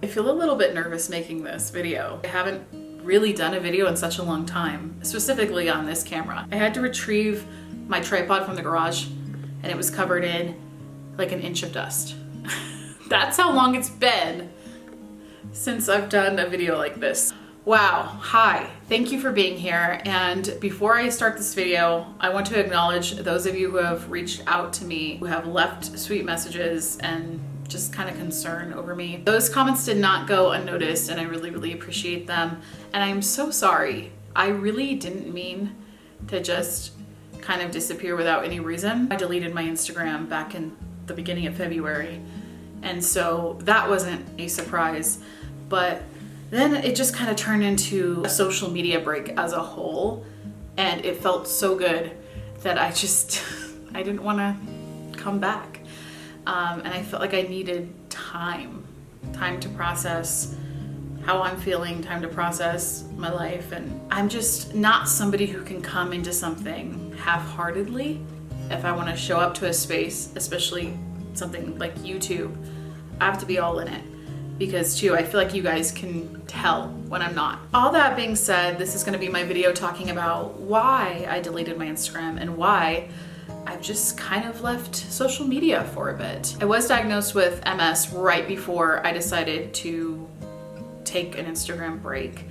I feel a little bit nervous making this video. I haven't really done a video in such a long time, specifically on this camera. I had to retrieve my tripod from the garage and it was covered in like an inch of dust. That's how long it's been since I've done a video like this. Wow, hi, thank you for being here. And before I start this video, I want to acknowledge those of you who have reached out to me, who have left sweet messages and just kind of concern over me. Those comments did not go unnoticed and I really, really appreciate them. And I'm so sorry. I really didn't mean to just kind of disappear without any reason. I deleted my Instagram back in the beginning of February. And so that wasn't a surprise, but then it just kind of turned into a social media break as a whole. And it felt so good that I didn't want to come back. And I felt like I needed time to process how I'm feeling, time to process my life. And I'm just not somebody who can come into something half-heartedly. If I want to show up to a space, especially something like YouTube, I have to be all in it. Because too, I feel like you guys can tell when I'm not. All that being said, this is gonna be my video talking about why I deleted my Instagram and why I've just kind of left social media for a bit. I was diagnosed with MS right before I decided to take an Instagram break.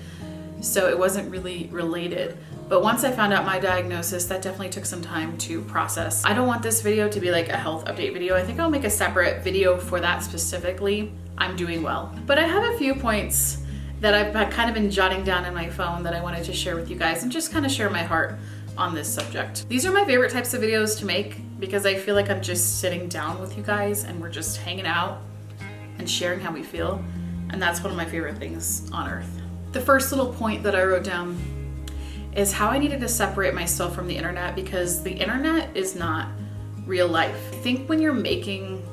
So it wasn't really related. But once I found out my diagnosis, that definitely took some time to process. I don't want this video to be like a health update video. I think I'll make a separate video for that specifically. I'm doing well. But I have a few points that I've kind of been jotting down in my phone that I wanted to share with you guys and just kind of share my heart on this subject. These are my favorite types of videos to make because I feel like I'm just sitting down with you guys and we're just hanging out and sharing how we feel. And that's one of my favorite things on earth. The first little point that I wrote down is how I needed to separate myself from the internet because the internet is not real life. I think when you're making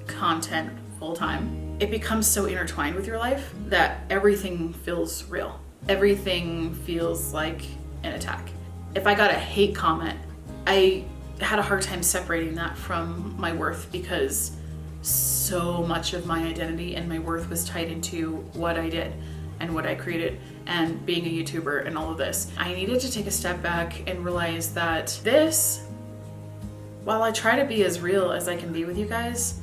content full time, it becomes so intertwined with your life that everything feels real. Everything feels like an attack. If I got a hate comment, I had a hard time separating that from my worth because so much of my identity and my worth was tied into what I did and what I created and being a YouTuber and all of this. I needed to take a step back and realize that this, while I try to be as real as I can be with you guys,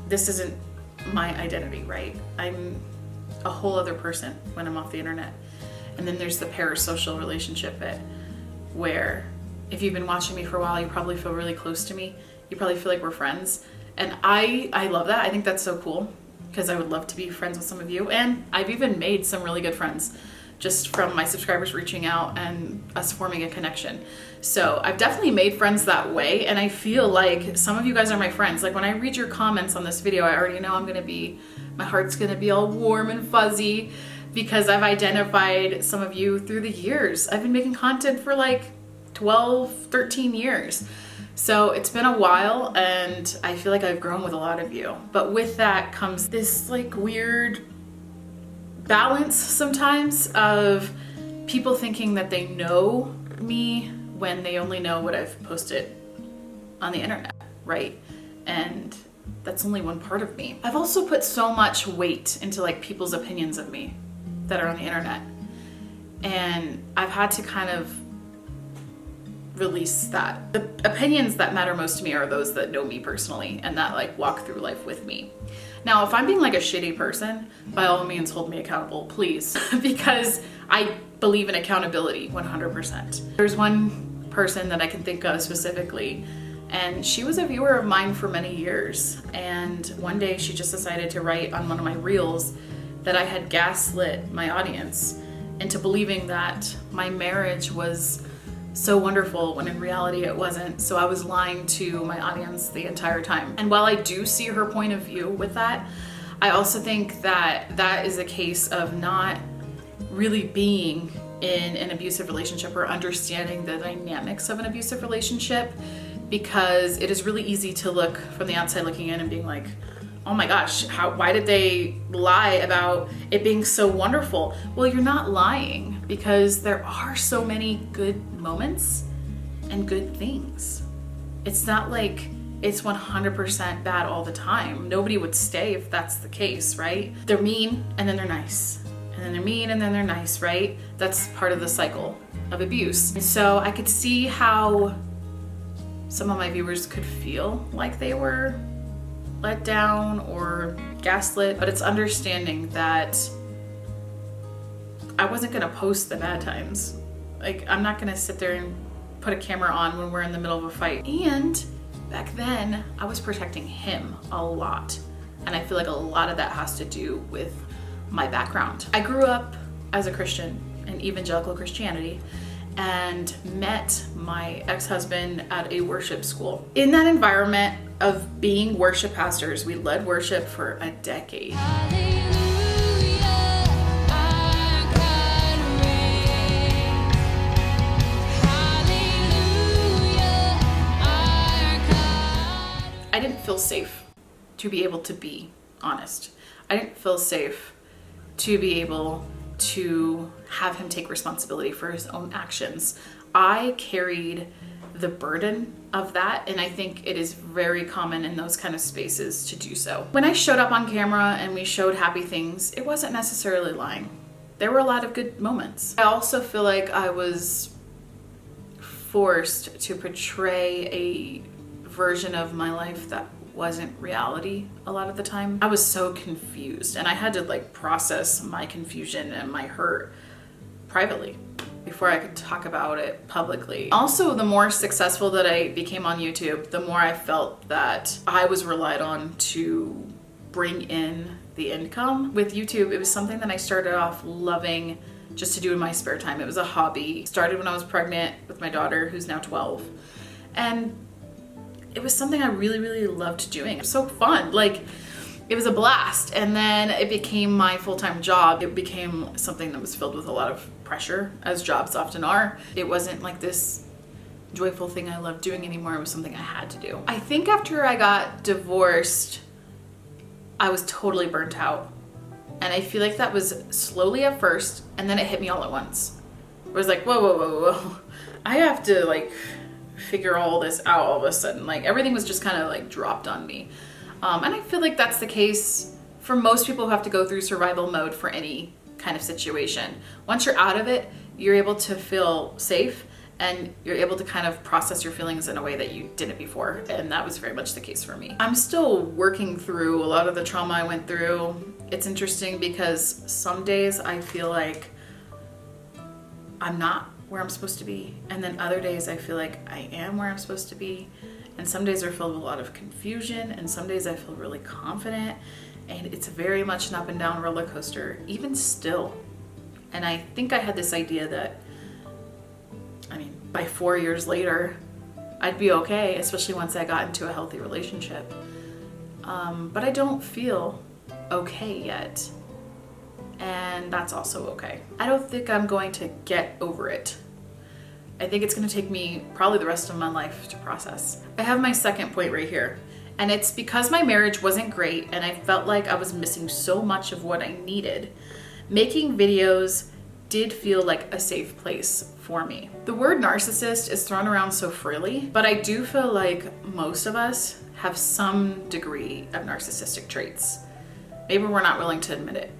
this isn't my identity, right? I'm a whole other person when I'm off the internet. And then there's the parasocial relationship bit where if you've been watching me for a while, you probably feel really close to me. You probably feel like we're friends. And I love that. I think that's so cool because I would love to be friends with some of you. And I've even made some really good friends just from my subscribers reaching out and us forming a connection. So I've definitely made friends that way. And I feel like some of you guys are my friends. Like when I read your comments on this video, I already know my heart's gonna be all warm and fuzzy because I've identified some of you through the years. I've been making content for like 12, 13 years. So it's been a while and I feel like I've grown with a lot of you. But with that comes this like weird balance sometimes of people thinking that they know me when they only know what I've posted on the internet, right? And that's only one part of me. I've also put so much weight into like people's opinions of me that are on the internet. And I've had to kind of release that. The opinions that matter most to me are those that know me personally and that like walk through life with me. Now, if I'm being like a shitty person, by all means hold me accountable, please, because I believe in accountability 100%. There's one person that I can think of specifically, and she was a viewer of mine for many years. And one day she just decided to write on one of my reels that I had gaslit my audience into believing that my marriage was so wonderful when in reality it wasn't. So I was lying to my audience the entire time. And while I do see her point of view with that, I also think that that is a case of not really being in an abusive relationship or understanding the dynamics of an abusive relationship, because it is really easy to look from the outside looking in and being like, oh my gosh, why did they lie about it being so wonderful? Well, you're not lying because there are so many good moments and good things. It's not like it's 100% bad all the time. Nobody would stay if that's the case, right? They're mean and then they're nice. And then they're mean and then they're nice, right? That's part of the cycle of abuse. And so I could see how some of my viewers could feel like they were let down or gaslit, but it's understanding that I wasn't gonna post the bad times. Like, I'm not gonna sit there and put a camera on when we're in the middle of a fight. And back then, I was protecting him a lot. And I feel like a lot of that has to do with my background. I grew up as a Christian in evangelical Christianity and met my ex-husband at a worship school. In that environment of being worship pastors, we led worship for a decade. I didn't feel safe to be able to be honest. I didn't feel safe to be able to have him take responsibility for his own actions. I carried the burden of that, and I think it is very common in those kind of spaces to do so. When I showed up on camera and we showed happy things, it wasn't necessarily lying. There were a lot of good moments. I also feel like I was forced to portray a version of my life that wasn't reality a lot of the time. I was so confused, and I had to like process my confusion and my hurt privately before I could talk about it publicly. Also, the more successful that I became on YouTube, the more I felt that I was relied on to bring in the income. With YouTube, it was something that I started off loving just to do in my spare time. It was a hobby. Started when I was pregnant with my daughter, who's now 12. And it was something I really, really loved doing. It was so fun. Like, it was a blast. And then it became my full-time job. It became something that was filled with a lot of pressure, as jobs often are. It wasn't like this joyful thing I loved doing anymore. It was something I had to do. I think after I got divorced, I was totally burnt out. And I feel like that was slowly at first, and then it hit me all at once. It was like, whoa, whoa, whoa, whoa. I have to like figure all this out all of a sudden. Like, everything was just kind of like dropped on me. And I feel like that's the case for most people who have to go through survival mode for any kind of situation. Once you're out of it, you're able to feel safe and you're able to kind of process your feelings in a way that you didn't before. And that was very much the case for me. I'm still working through a lot of the trauma I went through. It's interesting because some days I feel like I'm not where I'm supposed to be, and then other days I feel like I am where I'm supposed to be, and some days are filled with a lot of confusion, and some days I feel really confident, and it's very much an up and down roller coaster, even still. And I think I had this idea that, I mean, by 4 years later, I'd be okay, especially once I got into a healthy relationship. But I don't feel okay yet. And that's also okay. I don't think I'm going to get over it. I think it's going to take me probably the rest of my life to process. I have my second point right here. And it's because my marriage wasn't great and I felt like I was missing so much of what I needed. Making videos did feel like a safe place for me. The word narcissist is thrown around so freely, but I do feel like most of us have some degree of narcissistic traits. Maybe we're not willing to admit it.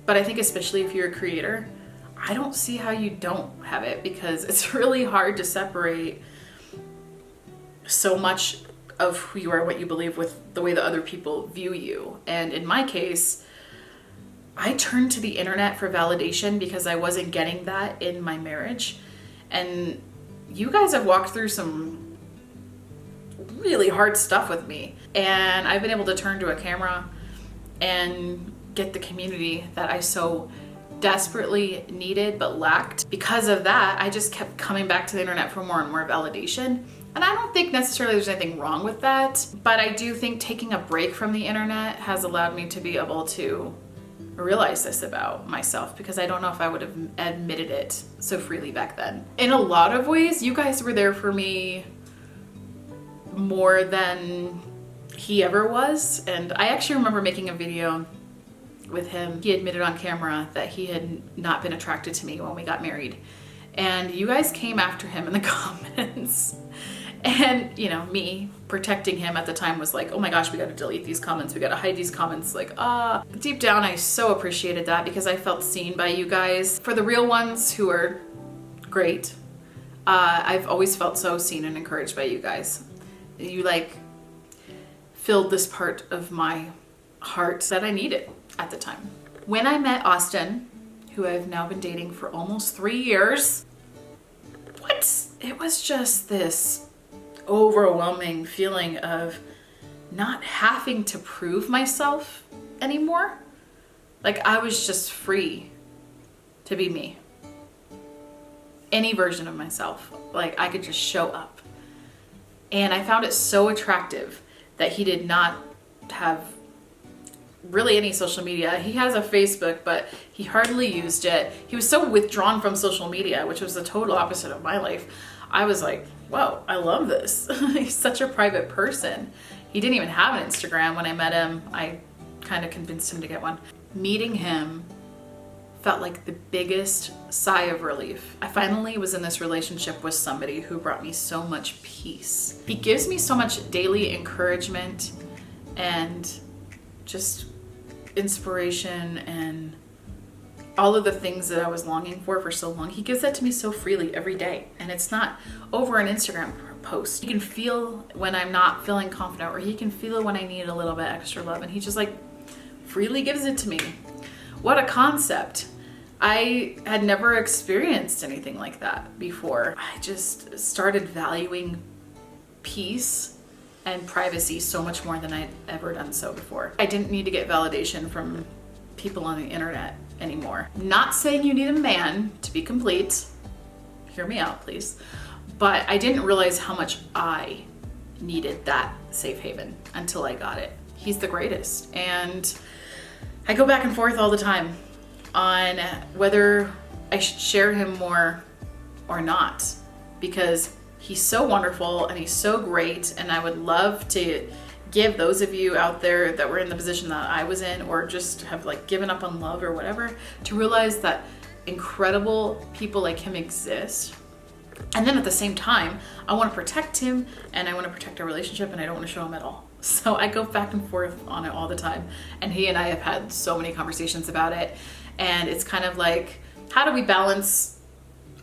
But I think especially if you're a creator, I don't see how you don't have it, because it's really hard to separate so much of who you are, what you believe, with the way that other people view you. And in my case, I turned to the internet for validation because I wasn't getting that in my marriage. And you guys have walked through some really hard stuff with me. And I've been able to turn to a camera and get the community that I so desperately needed but lacked. Because of that, I just kept coming back to the internet for more and more validation. And I don't think necessarily there's anything wrong with that, but I do think taking a break from the internet has allowed me to be able to realize this about myself, because I don't know if I would have admitted it so freely back then. In a lot of ways, you guys were there for me more than he ever was. And I actually remember making a video with him. He admitted on camera that he had not been attracted to me when we got married. And you guys came after him in the comments. And, you know, me protecting him at the time was like, oh my gosh, we got to delete these comments. We got to hide these comments. Like, deep down, I so appreciated that because I felt seen by you guys. For the real ones who are great, I've always felt so seen and encouraged by you guys. You like filled this part of my heart that I needed at the time. When I met Austin, who I've now been dating for almost 3 years, it was just this overwhelming feeling of not having to prove myself anymore. Like I was just free to be me. Any version of myself. Like I could just show up. And I found it so attractive that he did not have really any social media. He has a Facebook, but he hardly used it. He was so withdrawn from social media, which was the total opposite of my life. I was like, whoa, I love this. He's such a private person. He didn't even have an Instagram when I met him. I kind of convinced him to get one. Meeting him felt like the biggest sigh of relief. I finally was in this relationship with somebody who brought me so much peace. He gives me so much daily encouragement and just inspiration and all of the things that I was longing for so long. He gives that to me so freely every day. And it's not over an Instagram post. He can feel when I'm not feeling confident, or he can feel when I need a little bit extra love. And he just like freely gives it to me. What a concept. I had never experienced anything like that before. I just started valuing peace and privacy so much more than I'd ever done so before. I didn't need to get validation from people on the internet anymore. Not saying you need a man to be complete. Hear me out, please. But I didn't realize how much I needed that safe haven until I got it. He's the greatest. And I go back and forth all the time on whether I should share him more or not, because he's so wonderful and he's so great, and I would love to give those of you out there that were in the position that I was in, or just have like given up on love or whatever, to realize that incredible people like him exist. And then at the same time, I want to protect him and I want to protect our relationship, and I don't want to show him at all. So I go back and forth on it all the time. And he and I have had so many conversations about it. And it's kind of like, how do we balance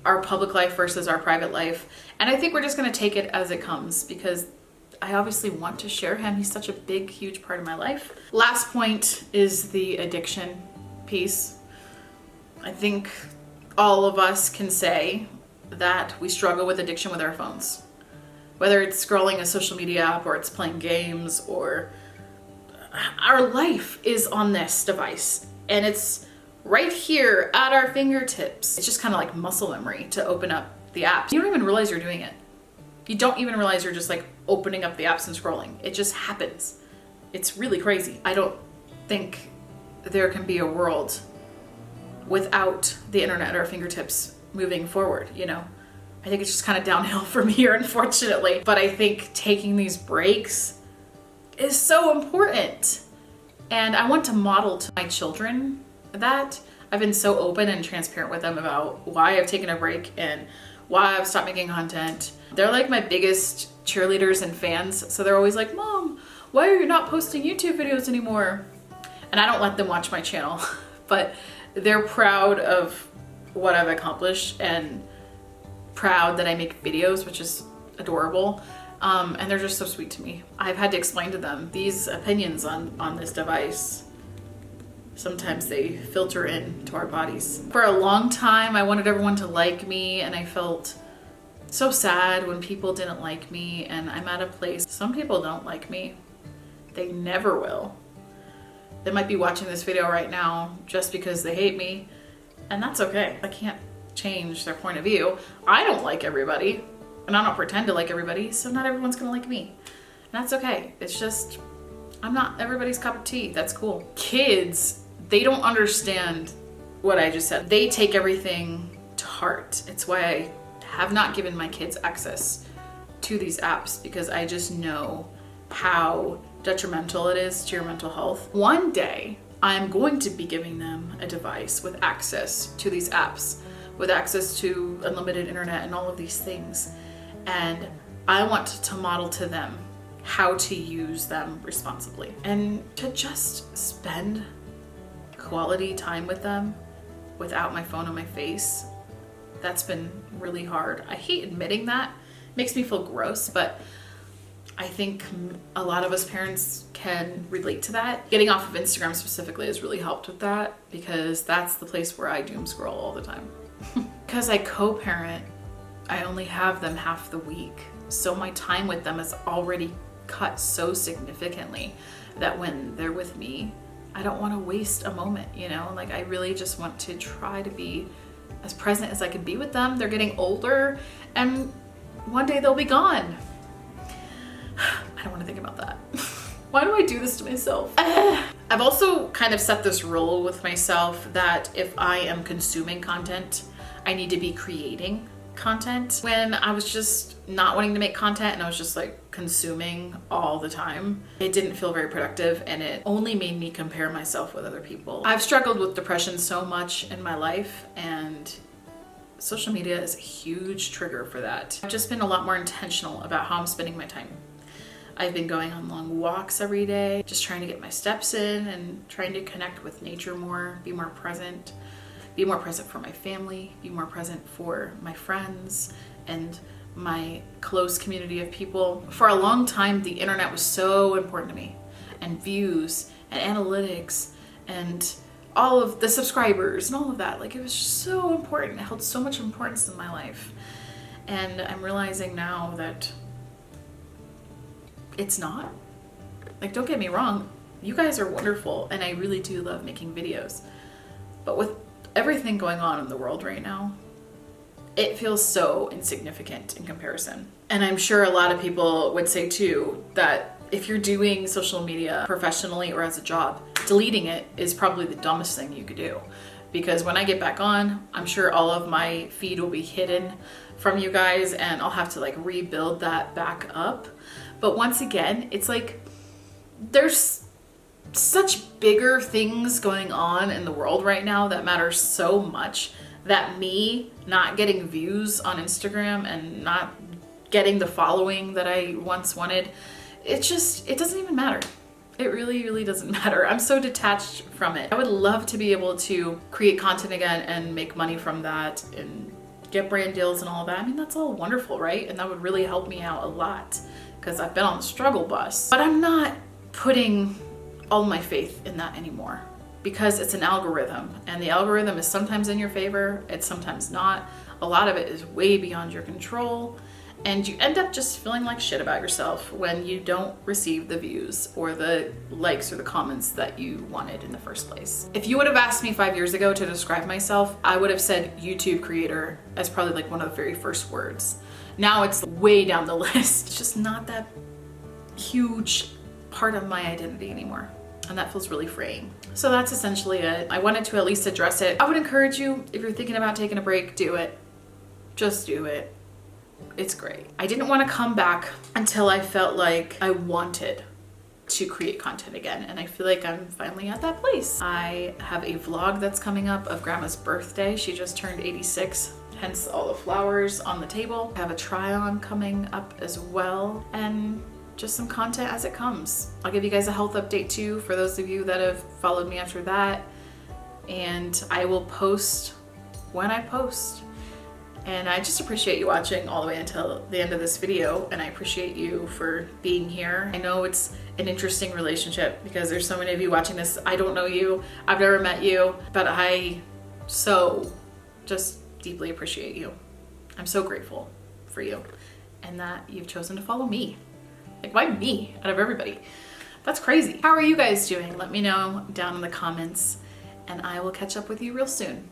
our public life versus our private life? And I think we're just going to take it as it comes, because I obviously want to share him. He's such a big, huge part of my life. Last point is the addiction piece. I think all of us can say that we struggle with addiction with our phones. Whether it's scrolling a social media app, or it's playing games, or our life is on this device. And it's right here at our fingertips. It's just kind of like muscle memory to open up the app. You don't even realize you're doing it. You don't even realize you're just like opening up the apps and scrolling. It just happens. It's really crazy. I don't think there can be a world without the internet at our fingertips moving forward, you know? I think it's just kind of downhill from here, unfortunately. But I think taking these breaks is so important. And I want to model to my children that. I've been so open and transparent with them about why I've taken a break and why I've stopped making content. They're like my biggest cheerleaders and fans. So they're always like, Mom, why are you not posting YouTube videos anymore? And I don't let them watch my channel, but they're proud of what I've accomplished and proud that I make videos, which is adorable. And they're just so sweet to me. I've had to explain to them these opinions on this device. Sometimes they filter into our bodies. For a long time, I wanted everyone to like me, and I felt so sad when people didn't like me, and I'm at a place, some people don't like me. They never will. They might be watching this video right now just because they hate me, and that's okay. I can't change their point of view. I don't like everybody, and I don't pretend to like everybody, so not everyone's gonna like me. And that's okay. It's just, I'm not everybody's cup of tea. That's cool. Kids, they don't understand what I just said. They take everything to heart. It's why I have not given my kids access to these apps, because I just know how detrimental it is to your mental health. One day, I'm going to be giving them a device with access to these apps, with access to unlimited internet and all of these things. And I want to model to them how to use them responsibly and to just spend quality time with them without my phone on my face. That's been really hard. I hate admitting that. It makes me feel gross, but I think a lot of us parents can relate to that. Getting off of Instagram specifically has really helped with that, because that's the place where I doom scroll all the time. Because I co-parent, I only have them half the week. So my time with them is already cut so significantly that when they're with me, I don't want to waste a moment, you know? Like, I really just want to try to be as present as I can be with them. They're getting older and one day they'll be gone. I don't want to think about that. Why do I do this to myself? I've also kind of set this rule with myself that if I am consuming content, I need to be creating content. When I was just not wanting to make content and I was just like consuming all the time, it didn't feel very productive and it only made me compare myself with other people. I've struggled with depression so much in my life, and social media is a huge trigger for that. I've just been a lot more intentional about how I'm spending my time. I've been going on long walks every day, just trying to get my steps in and trying to connect with nature more, be more present for my family, be more present for my friends and my close community of people. For a long time, the internet was so important to me, and views and analytics and all of the subscribers and all of that. Like, it was just so important. It held so much importance in my life. And I'm realizing now that it's not. Like, don't get me wrong, you guys are wonderful and I really do love making videos. But with everything going on in the world right now, it feels so insignificant in comparison. And I'm sure a lot of people would say too that if you're doing social media professionally or as a job, deleting it is probably the dumbest thing you could do. Because when I get back on, I'm sure all of my feed will be hidden from you guys and I'll have to like rebuild that back up. But once again, it's like there's such bigger things going on in the world right now that matter so much that me not getting views on Instagram and not getting the following that I once wanted, it doesn't even matter. It really, really doesn't matter. I'm so detached from it. I would love to be able to create content again and make money from that and get brand deals and all of that. I mean, that's all wonderful, right? And that would really help me out a lot because I've been on the struggle bus. But I'm not putting all my faith in that anymore because it's an algorithm, and the algorithm is sometimes in your favor, it's sometimes not. A lot of it is way beyond your control, and you end up just feeling like shit about yourself when you don't receive the views or the likes or the comments that you wanted in the first place. If you would have asked me 5 years ago to describe myself, I would have said YouTube creator as probably like one of the very first words. Now it's way down the list. It's just not that huge part of my identity anymore. And that feels really freeing. So that's essentially it. I wanted to at least address it. I would encourage you, if you're thinking about taking a break, do it. Just do it. It's great. I didn't want to come back until I felt like I wanted to create content again. And I feel like I'm finally at that place. I have a vlog that's coming up of Grandma's birthday. She just turned 86. Hence all the flowers on the table. I have a try-on coming up as well, and just some content as it comes. I'll give you guys a health update too for those of you that have followed me after that, and I will post when I post. And I just appreciate you watching all the way until the end of this video, and I appreciate you for being here. I know it's an interesting relationship because there's so many of you watching this. I don't know you, I've never met you, but I so just deeply appreciate you. I'm so grateful for you and that you've chosen to follow me. Like, why me out of everybody? That's crazy. How are you guys doing? Let me know down in the comments, and I will catch up with you real soon.